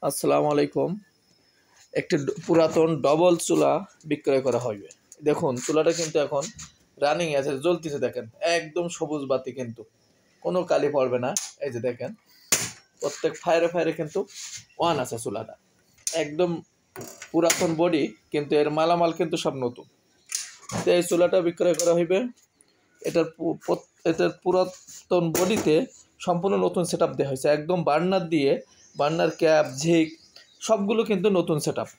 আসসালামু আলাইকুম। একটি পুরাতন ডবল চুলা বিক্রয় করা হবে। দেখুন চুলাটা কিন্তু এখন রানিং আছে, জ্বলতেছে। দেখেন একদম সবুজ বাতি, কিন্তু কোনো কালি পড়বে না। এই যে দেখেন প্রত্যেক ফায়ারে ফায়ারে কিন্তু ওয়ান আছে চুলাটা। একদম পুরাতন বডি, কিন্তু এর মালামাল কিন্তু সব নতুন। তো এই চুলাটা বিক্রয় করা হইবে। এটার পুরাতন বডিতে সম্পূর্ণ নতুন সেট আপ দেওয়া হয়েছে। একদম বার্নার দিয়ে, বার্নার ক্যাপ ঝিক সবগুলো কিন্তু নতুন সেট আপ।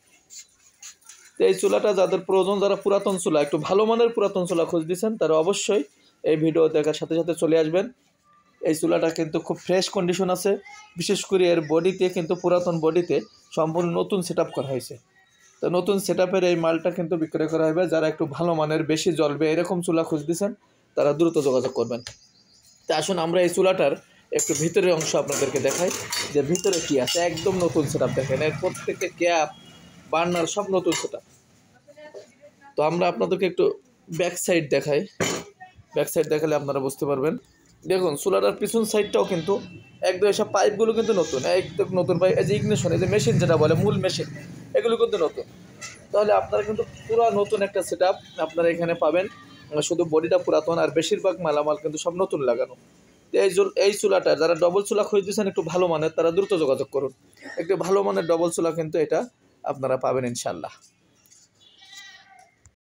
তো এই চুলাটা যাদের প্রয়োজন, যারা পুরাতন চুলা, একটু ভালো মানের পুরাতন চুলা খোঁজ দিচ্ছেন, তারা অবশ্যই এই ভিডিও দেখার সাথে সাথে চলে আসবেন। এই চুলাটা কিন্তু খুব ফ্রেশ কন্ডিশন আছে। বিশেষ করে এর বডিতে কিন্তু পুরাতন বডিতে সম্পূর্ণ নতুন সেট আপ করা হয়েছে। তো নতুন সেট আপের এই মালটা কিন্তু বিক্রয় করা হবে। যারা একটু ভালো মানের, বেশি জ্বলবে এরকম চুলা খুঁজ দিচ্ছেন, তারা দ্রুত যোগাযোগ করবেন। তা আসুন আমরা এই চুলাটার একটু ভিতরের অংশ আপনাদেরকে দেখাই, যে ভিতরে কি আছে। একদম নতুন সেট আপ। দেখেন এর প্রত্যেকটা ক্যাপ, বার্নার সব নতুন সেট আপ। তো আমরা আপনাদেরকে একটু ব্যাক সাইড দেখাই। ব্যাক সাইড দেখালে আপনারা বুঝতে পারবেন। দেখুন চুলাটার পিছন সাইডটাও কিন্তু একদম, এসব পাইপগুলো কিন্তু নতুন, একদম নতুন পাইপ। এই যে ইগনিশন, এই যে মেশিন যেটা বলে, মূল মেশিন, এগুলো কিন্তু নতুন। তাহলে আপনারা কিন্তু পুরো নতুন একটা সেট আপ আপনারা এখানে পাবেন। শুধু বডিটা পুরাতন, আর বেশিরভাগ মালামাল কিন্তু সব নতুন লাগানো। তো এই চুলাটা যারা ডবল চুলা খুঁজতেছেন একটু ভালো মানের, তারা দ্রুত যোগাযোগ করুন। একটু ভালো মানের ডবল চুলা কিন্তু এটা আপনারা পাবেন ইনশাল্লাহ।